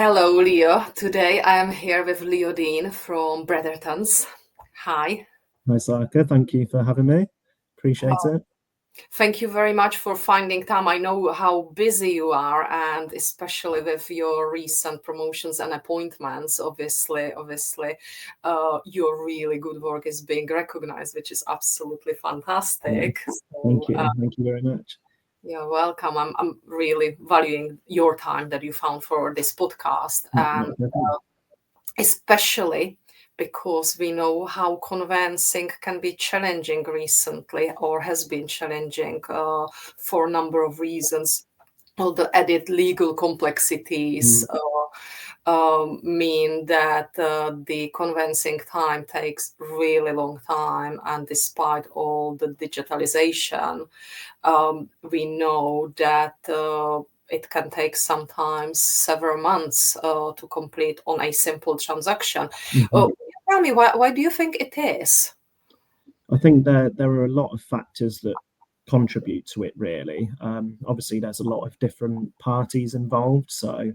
Hello, Leo. Today I am here with Deane from Brethertons. Hi. Hi, Sarka. Thank you for having me. Appreciate it. Thank you very much for finding time. I know how busy you are, and especially with your recent promotions and appointments, your really good work is being recognized, which is absolutely Yeah. fantastic. Thank So, you. Thank you very much. you're welcome. I'm really valuing your time that you found for this podcast, No and problem. especially because we know how conveyancing can be challenging recently or has been challenging for a number of reasons. All the added legal complexities Mm, mean that the conveyancing time takes really long time, and despite all the digitalization, we know that it can take sometimes several months to complete on a simple transaction. mhm. Tell me, why do you think it is? I think there are a lot of factors that contribute to it, really. Obviously, there's a lot of different parties involved. So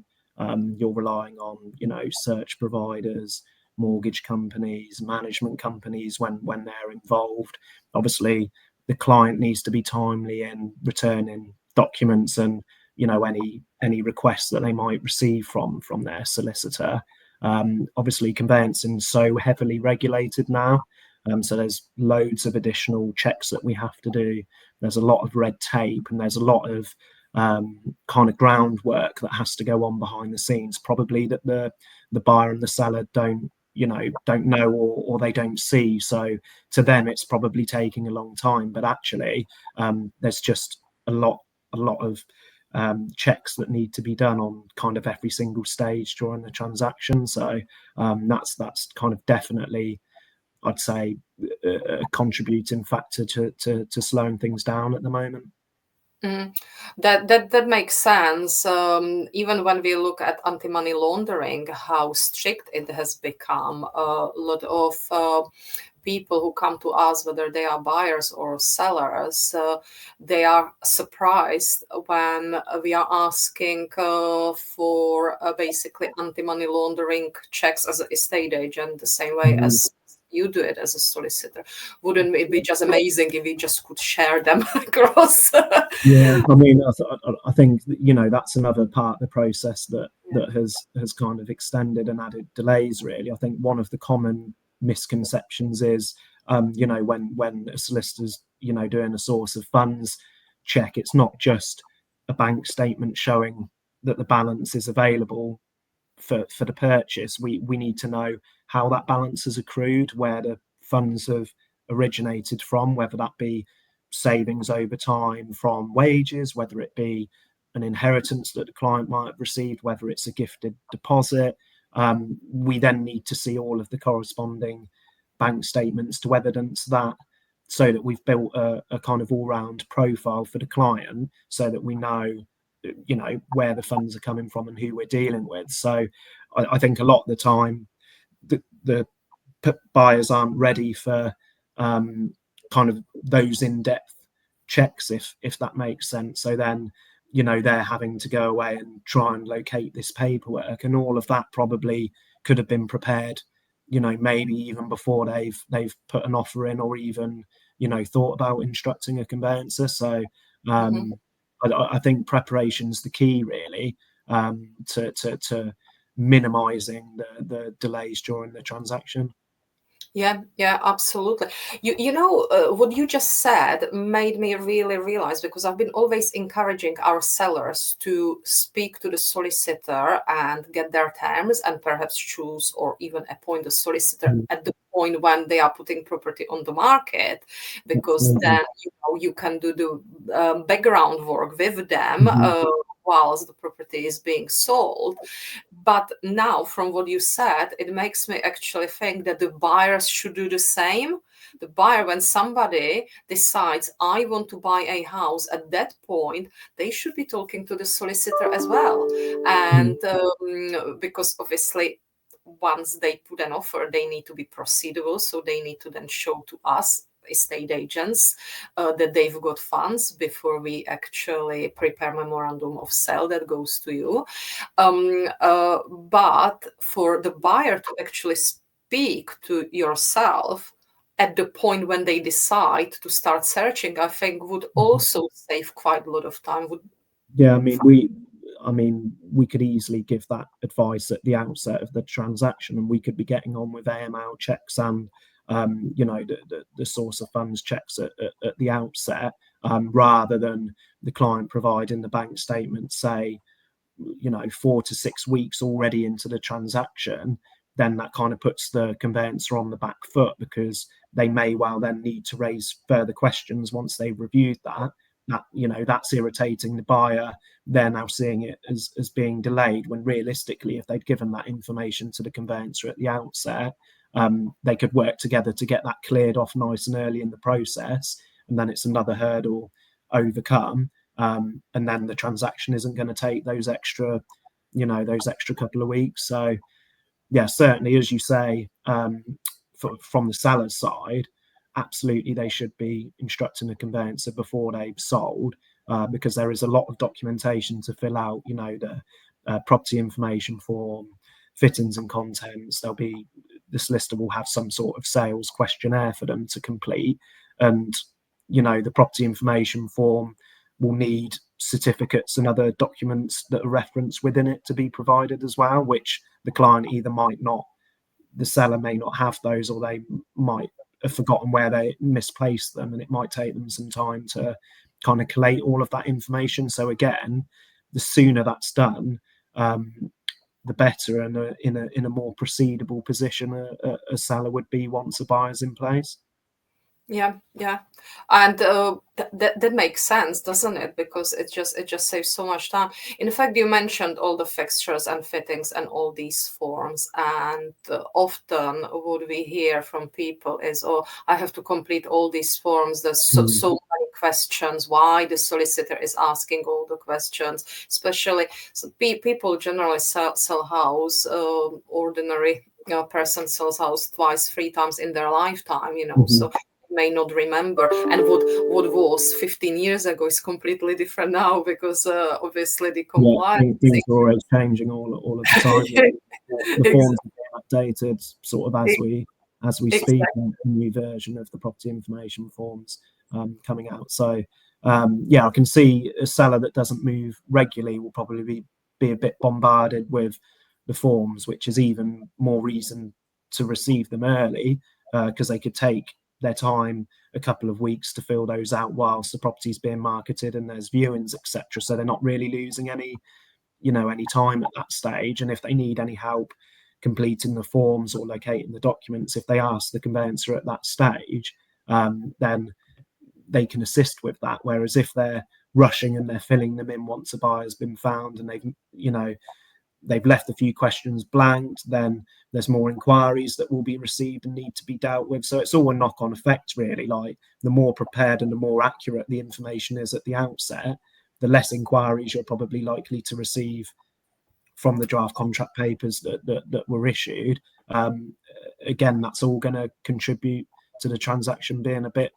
you're relying on, search providers, mortgage companies, management companies when they're involved. Obviously, the client needs to be timely in returning documents and, any requests that they might receive from their solicitor. Obviously, conveyancing is so heavily regulated now. So there's loads of additional checks that we have to do. There's a lot of red tape, and there's a lot of kind of groundwork that has to go on behind the scenes. Probably that the buyer and the seller don't know or they don't see. So to them, it's probably taking a long time. But actually, there's just a lot of checks that need to be done on kind of every single stage during the transaction. So that's kind of definitely, I'd say, a contributing factor to slowing things down at the moment. Mm, that makes sense. Even when we look at anti-money laundering, how strict it has become. A lot of people who come to us, whether they are buyers or sellers, they are surprised when we are asking for basically anti-money laundering checks as an estate agent, the same way Mhm. as you do it as a solicitor. Wouldn't it be just amazing if we just could share them across? Yeah, I mean, I think that's another part of the process that has kind of extended and added delays. Really, I think one of the common misconceptions is, when a solicitor's doing a source of funds check, it's not just a bank statement showing that the balance is available for the purchase. We need to know how that balance has accrued, where the funds have originated from, whether that be savings over time from wages, whether it be an inheritance that the client might have received, whether it's a gifted deposit. We then need to see all of the corresponding bank statements to evidence that, so that we've built a kind of all-round profile for the client, so that we know where the funds are coming from and who we're dealing with. So I think a lot of the time the buyers aren't ready for kind of those in-depth checks, if that makes sense. So then they're having to go away and try and locate this paperwork, and all of that probably could have been prepared maybe even before they've put an offer in, or even thought about instructing a conveyancer. So Mhm. I think preparation's the key, really, to minimizing the delays during the transaction. Yeah, absolutely. You know what you just said made me really realize, because I've been always encouraging our sellers to speak to the solicitor and get their terms, and perhaps choose or even appoint a solicitor Mm, at the point when they are putting property on the market, because absolutely. then you can do the background work with them Mhm. whilst the property is being sold. But now, from what you said, it makes me actually think that the buyers should do the same. The buyer, when somebody decides, I want to buy a house, at that point, they should be talking to the solicitor as well. Mm, And because obviously, once they put an offer, they need to be proceedable. So they need to then show to us estate agents that they've got funds before we actually prepare memorandum of sale that goes to you. But for the buyer to actually speak to yourself at the point when they decide to start searching, I think would also save quite a lot of time. Yeah, I mean, we could easily give that advice at the outset of the transaction, and we could be getting on with AML checks and the source of funds checks at the outset, rather than the client providing the bank statement, say, 4 to 6 weeks already into the transaction. Then that kind of puts the conveyancer on the back foot, because they may well then need to raise further questions once they've reviewed that. That's irritating the buyer. They're now seeing it as being delayed, when realistically, if they'd given that information to the conveyancer at the outset, they could work together to get that cleared off nice and early in the process, and then it's another hurdle overcome. And then the transaction isn't going to take those extra couple of weeks. So yeah, certainly, as you say, from the seller's side, absolutely they should be instructing the conveyancer before they've sold, because there is a lot of documentation to fill out. The property information form, fittings and contents. The solicitor will have some sort of sales questionnaire for them to complete, and the property information form will need certificates and other documents that are referenced within it to be provided as well, which the client either the seller may not have those, or they might have forgotten where they misplaced them, and it might take them some time to kind of collate all of that information. So again, the sooner that's done, the better, and in a more proceedable position a seller would be once a buyer's in place. Yeah, and that makes sense, doesn't it? Because it just saves so much time. In fact, you mentioned all the fixtures and fittings and all these forms, and often what we hear from people is, "Oh, I have to complete all these forms. There's so many questions. Why the solicitor is asking all the questions?" Especially people generally sell house, ordinary person sells house twice, 3 times in their lifetime. So may not remember, and what was 15 years ago is completely different now, because obviously the compliance things are always changing all of the time. The forms are being updated sort of as we speak, and a new version of the property information forms coming out. So I can see a seller that doesn't move regularly will probably be a bit bombarded with the forms, which is even more reason to receive them early, because they could take their time, a couple of weeks, to fill those out whilst the property's being marketed and there's viewings, etc. So they're not really losing any time at that stage. And if they need any help completing the forms or locating the documents, if they ask the conveyancer at that stage, then they can assist with that. Whereas if they're rushing and they're filling them in once a buyer's been found and they've left a few questions blanked, then there's more inquiries that will be received and need to be dealt with. So it's all a knock-on effect, really. Like, the more prepared and the more accurate the information is at the outset, the less inquiries you're probably likely to receive from the draft contract papers that were issued. Again, that's all going to contribute to the transaction being a bit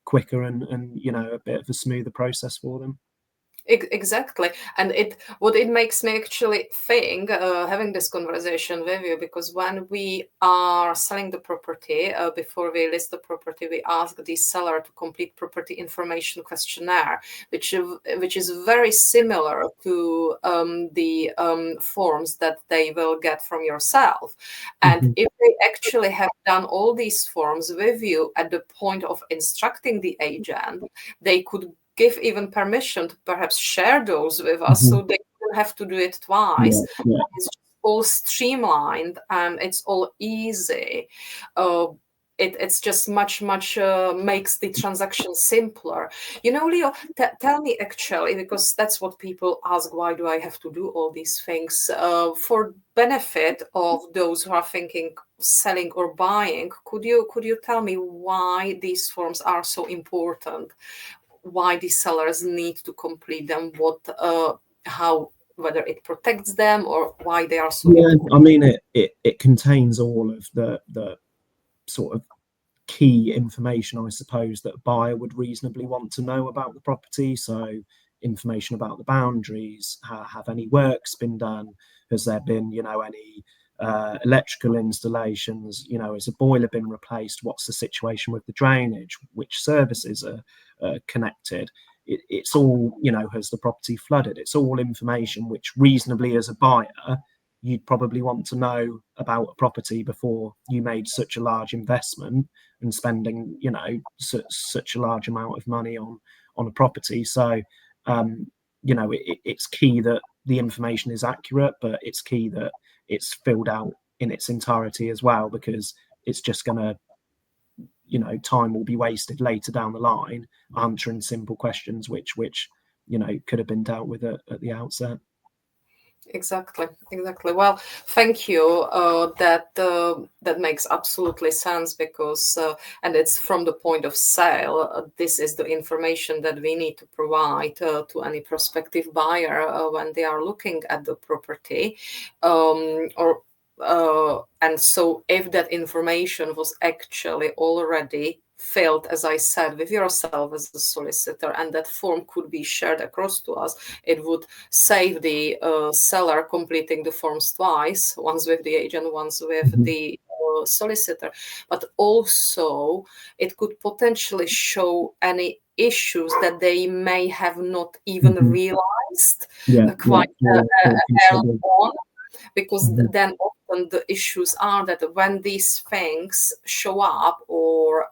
quicker and a bit of a smoother process for them. Exactly, and what it makes me actually think, having this conversation with you, because when we are selling the property, before we list the property, we ask the seller to complete property information questionnaire, which is very similar to the forms that they will get from yourself. And if they actually have done all these forms with you at the point of instructing the agent, they could give even permission to perhaps share those with us, so they don't have to do it twice. It's all streamlined and it's all easy. It's just much makes the transaction simpler. Leo, tell me, actually, because that's what people ask, why do I have to do all these things? For benefit of those who are thinking selling or buying, could you tell me why these forms are so important? Why the sellers need to complete them, whether it protects them, or why they are so important? I mean, it contains all of the sort of key information, I suppose, that a buyer would reasonably want to know about the property. So information about the boundaries, have any works been done, has there been, any electrical installations, has a boiler been replaced, what's the situation with the drainage, which services are connected. It's all, has the property flooded? It's all information which reasonably as a buyer you'd probably want to know about a property before you made such a large investment and spending, such a large amount of money on a property. So, it's key that the information is accurate, but it's key that it's filled out in its entirety as well, because it's just going to, time will be wasted later down the line answering simple questions which could have been dealt with at the outset. Exactly. Well, thank you. That makes absolutely sense, because and it's from the point of sale. This is the information that we need to provide to any prospective buyer when they are looking at the property, and so if that information was actually already filled, as I said, with yourself as a solicitor, and that form could be shared across to us, it would save the seller completing the forms twice, once with the agent, once with the solicitor. But also it could potentially show any issues that they may have not even realized quite early on, because then often the issues are that when these things show up, or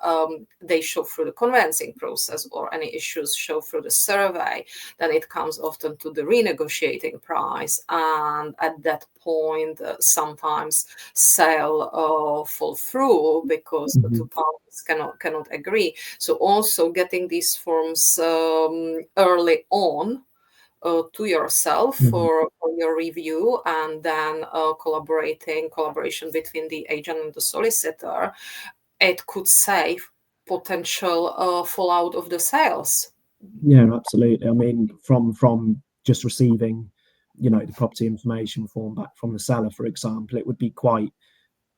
they show through the conveyancing process, or any issues show through the survey, then it comes often to the renegotiating price, and at that point sometimes sale fall through because the two parties cannot agree. So also getting these forms early on to yourself for your review, and then collaboration between the agent and the solicitor, it could save potential fallout of the sales. Yeah, absolutely. I mean, from just receiving, the property information form back from the seller, for example, it would be quite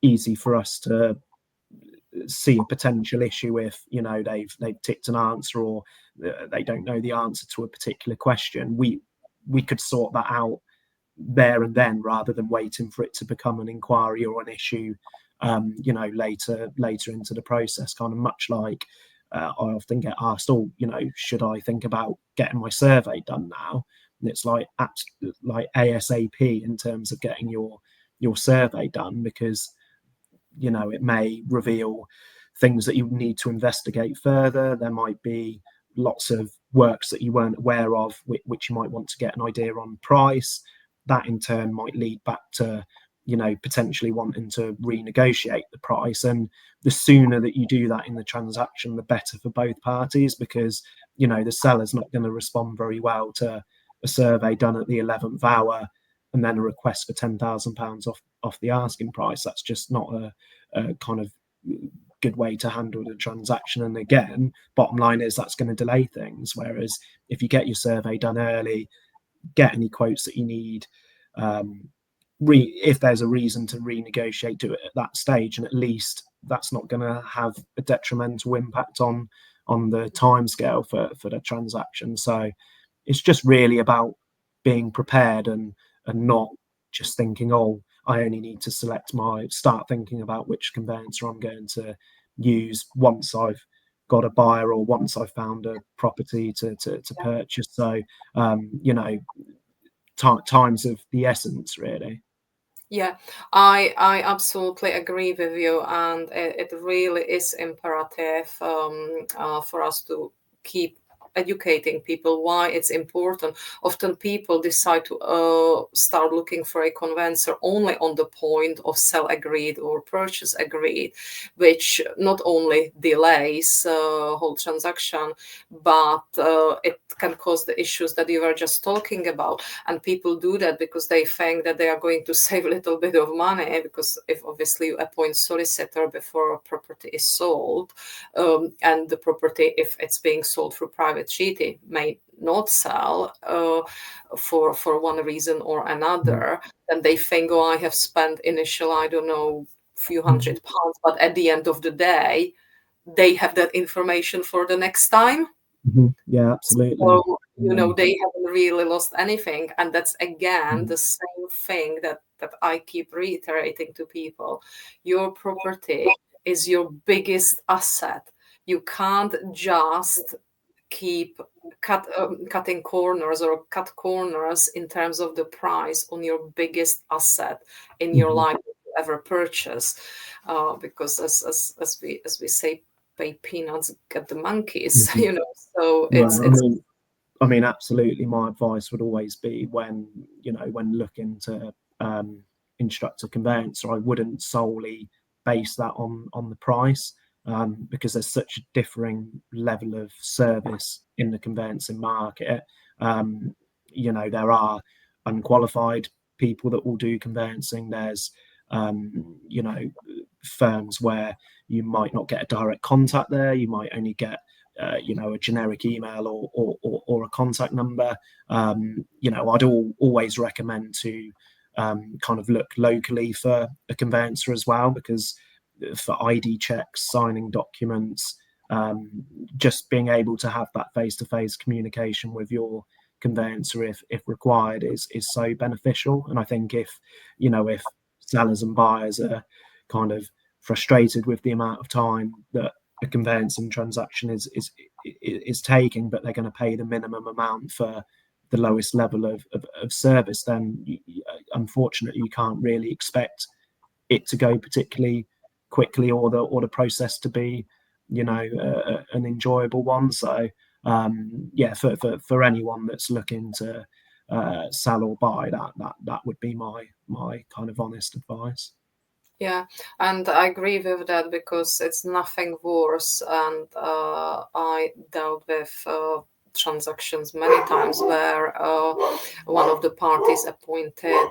easy for us to see a potential issue if they've ticked an answer, or they don't know the answer to a particular question. We could sort that out there and then, rather than waiting for it to become an inquiry or an issue later into the process. Kind of much like I often get asked, should I think about getting my survey done now? And it's like ASAP in terms of getting your survey done, because it may reveal things that you need to investigate further. There might be lots of works that you weren't aware of, which you might want to get an idea on price. That in turn might lead back to potentially wanting to renegotiate the price. And the sooner that you do that in the transaction, the better for both parties, because the seller's not going to respond very well to a survey done at the 11th hour and then a request for £10,000 off the asking price. That's just not a kind of good way to handle the transaction. And again, bottom line is that's going to delay things. Whereas if you get your survey done early, get any quotes that you need, if there's a reason to renegotiate, do it at that stage, and at least that's not going to have a detrimental impact on the timescale for the transaction. So it's just really about being prepared and not just thinking, I only need to start thinking about which conveyancer I'm going to use once I've got a buyer, or once I've found a property to purchase. So time's of the essence, really. Yeah, I absolutely agree with you, and it really is imperative for us to keep educating people why it's important. Often people decide to start looking for a conveyancer only on the point of sell agreed or purchase agreed, which not only delays whole transaction, but it can cause the issues that you were just talking about. And people do that because they think that they are going to save a little bit of money, because if obviously you appoint solicitor before a property is sold, and the property, if it's being sold through private treaty, may not sell for one reason or another, then they think, I have spent initial, I don't know, few £100, but at the end of the day, they have that information for the next time. Yeah, absolutely. So, they haven't really lost anything. And that's, again, the same thing that I keep reiterating to people. Your property is your biggest asset. You can't just keep cutting corners or cut corners in terms of the price on your biggest asset in your life you ever purchase, because as we say, pay peanuts, get the monkeys. So I mean, absolutely. My advice would always be when looking to instruct a conveyancer, I wouldn't solely base that on the price, because there's such a differing level of service in the conveyancing market. There are unqualified people that will do conveyancing. There's firms where you might not get a direct contact there. You might only get a generic email or a contact number. I'd always recommend to kind of look locally for a conveyancer as well, because for ID checks, signing documents, just being able to have that face-to-face communication with your conveyancer if required is so beneficial. And I think if sellers and buyers are kind of frustrated with the amount of time that a conveyancing transaction is taking, but they're going to pay the minimum amount for the lowest level of service, then unfortunately you can't really expect it to go particularly quickly, or the process to be an enjoyable one. So for anyone that's looking to sell or buy, that would be my kind of honest advice. Yeah, and I agree with that, because it's nothing worse. And I dealt with transactions many times where one of the parties appointed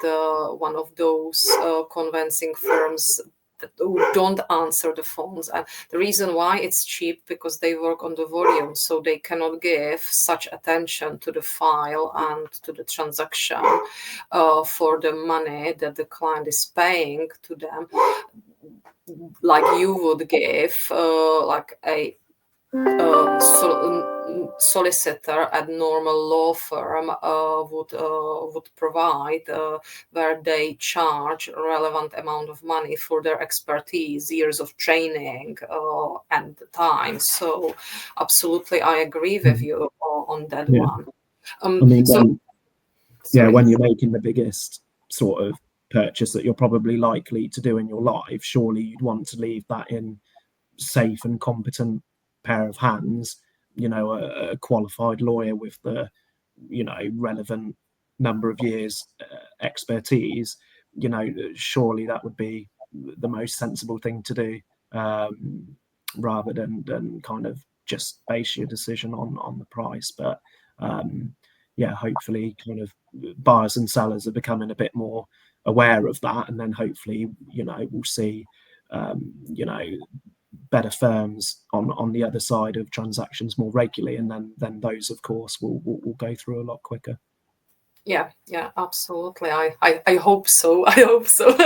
one of those conveyancing firms who don't answer the phones. And the reason why it's cheap, because they work on the volume, so they cannot give such attention to the file and to the transaction for the money that the client is paying to them, like you would give like a solicitor at normal law firm would provide, where they charge a relevant amount of money for their expertise, years of training, and time. So absolutely, I agree with you on that one. I mean, when you're making the biggest sort of purchase that you're probably likely to do in your life, surely you'd want to leave that in safe and competent pair of hands, a qualified lawyer with the relevant number of years expertise. Surely that would be the most sensible thing to do, rather than kind of just base your decision on the price. But hopefully kind of buyers and sellers are becoming a bit more aware of that, and then hopefully we'll see better firms on the other side of transactions more regularly, and then those of course will go through a lot quicker. Yeah, absolutely. I hope so. I hope so.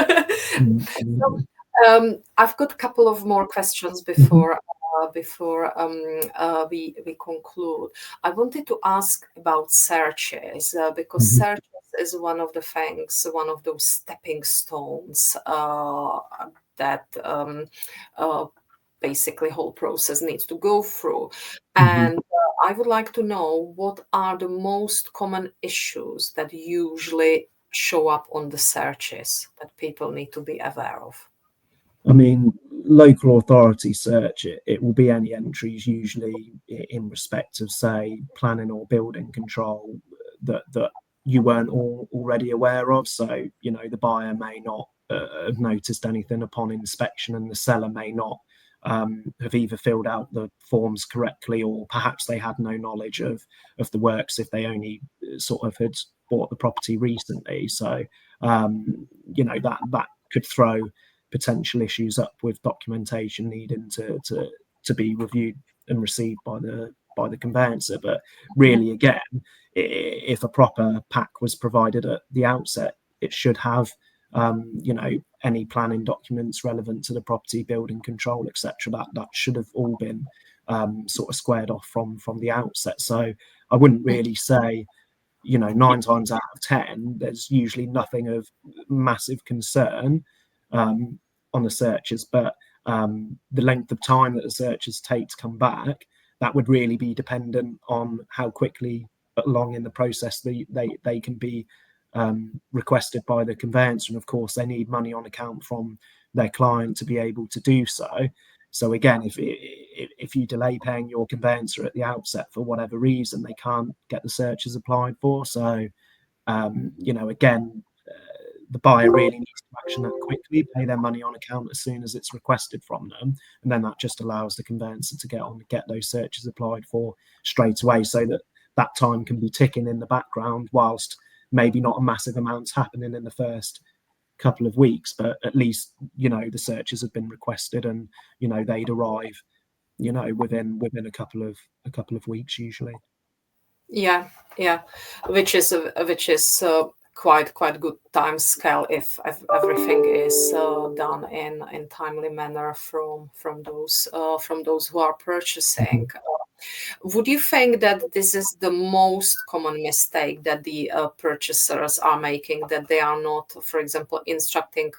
So, I've got a couple of more questions before we conclude. I wanted to ask about searches, because searches is one of the things, one of those stepping stones that basically whole process needs to go through. And I would like to know, what are the most common issues that usually show up on the searches that people need to be aware of? I mean, local authority search, it will be any entries usually in respect of, say, planning or building control that you weren't already aware of. So, the buyer may not have noticed anything upon inspection, and the seller may not have either filled out the forms correctly, or perhaps they had no knowledge of the works if they only sort of had bought the property recently. So, that could throw potential issues up with documentation needing to be reviewed and received by the conveyancer. But really, again, if a proper pack was provided at the outset, it should have any planning documents relevant to the property, building control, etc. That should have all been sort of squared off from the outset. So I wouldn't really say, 9 times out of 10, there's usually nothing of massive concern on the searches, but the length of time that the searches take to come back, that would really be dependent on how quickly along in the process they can be requested by the conveyancer. And of course, they need money on account from their client to be able to do so. So again, if you delay paying your conveyancer at the outset for whatever reason, they can't get the searches applied for. So, again, the buyer really needs to action that quickly, pay their money on account as soon as it's requested from them, and then that just allows the conveyancer to get those searches applied for straight away, so that time can be ticking in the background whilst maybe not a massive amount's happening in the first couple of weeks, but at least the searches have been requested, and they'd arrive within a couple of weeks usually. Yeah, which is quite good time scale if everything is done in timely manner from those who are purchasing. Would you think that this is the most common mistake that the purchasers are making, that they are not, for example, instructing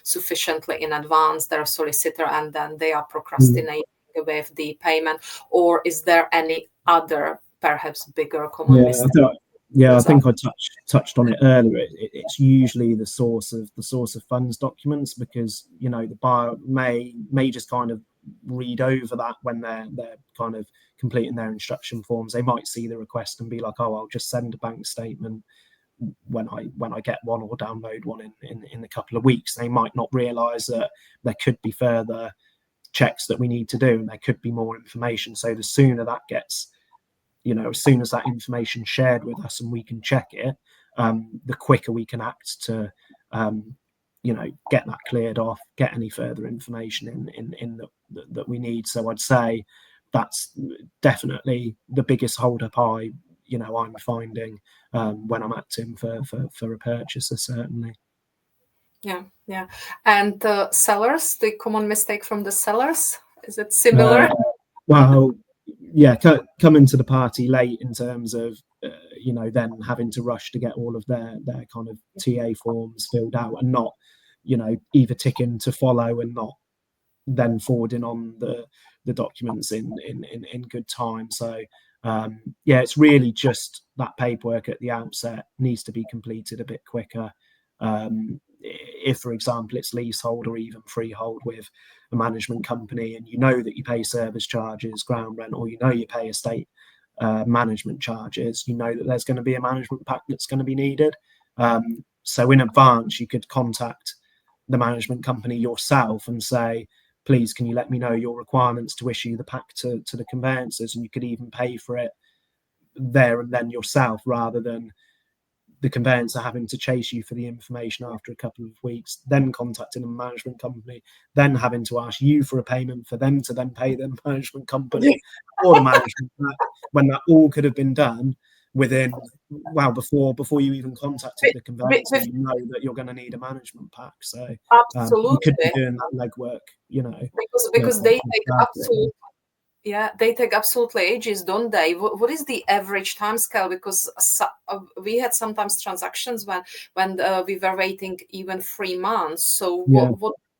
sufficiently in advance their solicitor, and then they are procrastinating with the payment? Or is there any other perhaps bigger common mistake? I think I touched on it earlier. It's usually the source of funds documents, because the buyer may just kind of read over that when they're kind of completing their instruction forms. They might see the request and be like, oh, I'll just send a bank statement when I get one, or download one in a couple of weeks. They might not realize that there could be further checks that we need to do, and there could be more information. So the sooner that gets, as soon as that information shared with us and we can check it, the quicker we can act to get that cleared off, get any further information in that we need. So I'd say that's definitely the biggest hold up I'm finding when I'm acting for a purchaser, certainly. Yeah. And sellers, the common mistake from the sellers, is it similar? Well, yeah, coming to the party late in terms of then having to rush to get all of their kind of TA forms filled out, and not either ticking to follow and not then forwarding on the documents in good time. So it's really just that paperwork at the outset needs to be completed a bit quicker. If, for example, it's leasehold or even freehold with a management company, and that you pay service charges, ground rent, or you pay estate management charges, that there's going to be a management pack that's going to be needed. So in advance, you could contact the management company yourself and say, please, can you let me know your requirements to issue the pack to the conveyancers? And you could even pay for it there and then yourself, rather than the conveyancer having to chase you for the information after a couple of weeks, then contacting a management company, then having to ask you for a payment for them to then pay the management company or the management pack, when that all could have been done within, before you even contacted the conveyancer, that you're going to need a management pack. So you could be doing that legwork, because they take absolutely ages, don't they? What is the average time scale? Because we had sometimes transactions when we were waiting even 3 months. So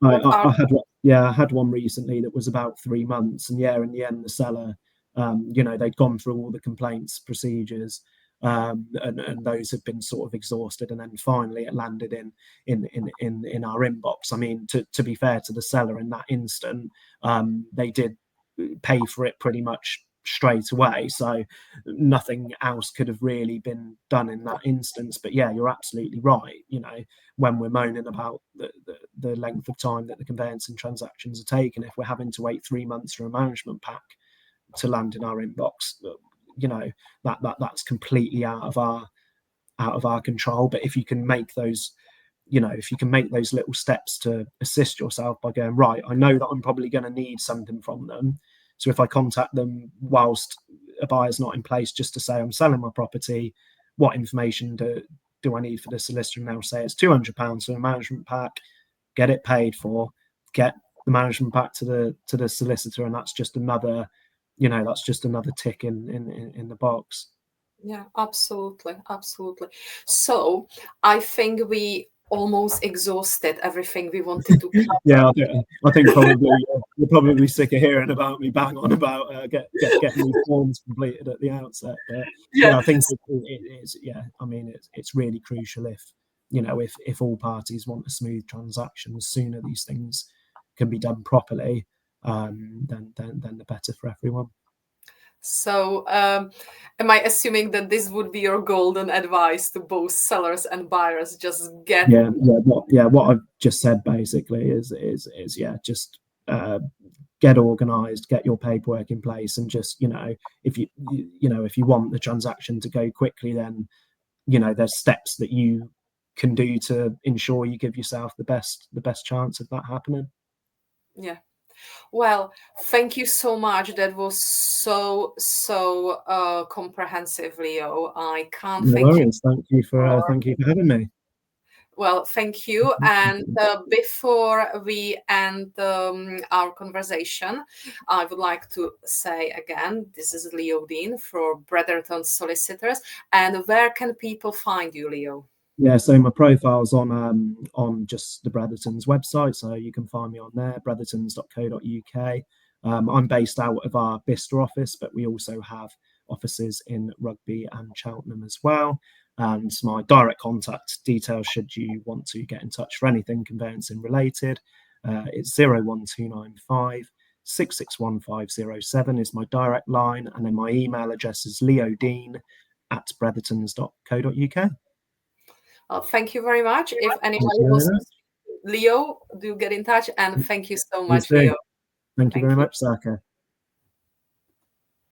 I had one recently that was about 3 months, and in the end the seller, they'd gone through all the complaints procedures, and those had been sort of exhausted, and then finally it landed in our inbox. I mean, to be fair to the seller in that instant, they did pay for it pretty much straight away, so nothing else could have really been done in that instance. But you're absolutely right. When we're moaning about the length of time that the conveyancing transactions are taking, if we're having to wait 3 months for a management pack to land in our inbox, that's completely out of our control. But if you can make those little steps to assist yourself by going, right, I know that I'm probably going to need something from them, so if I contact them whilst a buyer's not in place, just to say I'm selling my property, what information do do I need for the solicitor? And they'll say it's £200 for a management pack. Get it paid for. Get the management pack to the solicitor, and that's just another, that's just another tick in the box. Yeah, absolutely, absolutely. So I think we almost exhausted everything we wanted to cover. Yeah, I think probably you're probably sick of hearing about me bang on about getting these forms completed at the outset. But yeah, I think it's I mean, it's really crucial if all parties want a smooth transaction, the sooner these things can be done properly, then the better for everyone. So, am I assuming that this would be your golden advice to both sellers and buyers? Just get what I've just said basically is just get organised, get your paperwork in place, and just if you want the transaction to go quickly, then there's steps that you can do to ensure you give yourself the best chance of that happening. Yeah. Well, thank you so much. That was so comprehensive, Leo. I can't No thank worries. Thank you for having me. Well, thank you. And before we end our conversation, I would like to say again, this is Leo Deane for Brethertons Solicitors. And where can people find you, Leo? Yeah, so my profile's on just the Brethertons website, so you can find me on there, brethertons.co.uk. I'm based out of our Bicester office, but we also have offices in Rugby and Cheltenham as well. And my direct contact details, should you want to get in touch for anything conveyancing related, it's 01295 661507 is my direct line, and then my email address is leodeane@brethertons.co.uk. Thank you very much. If anybody wants to Leo, do get in touch. And thank you so much, Leo. Thank you very much, Saka.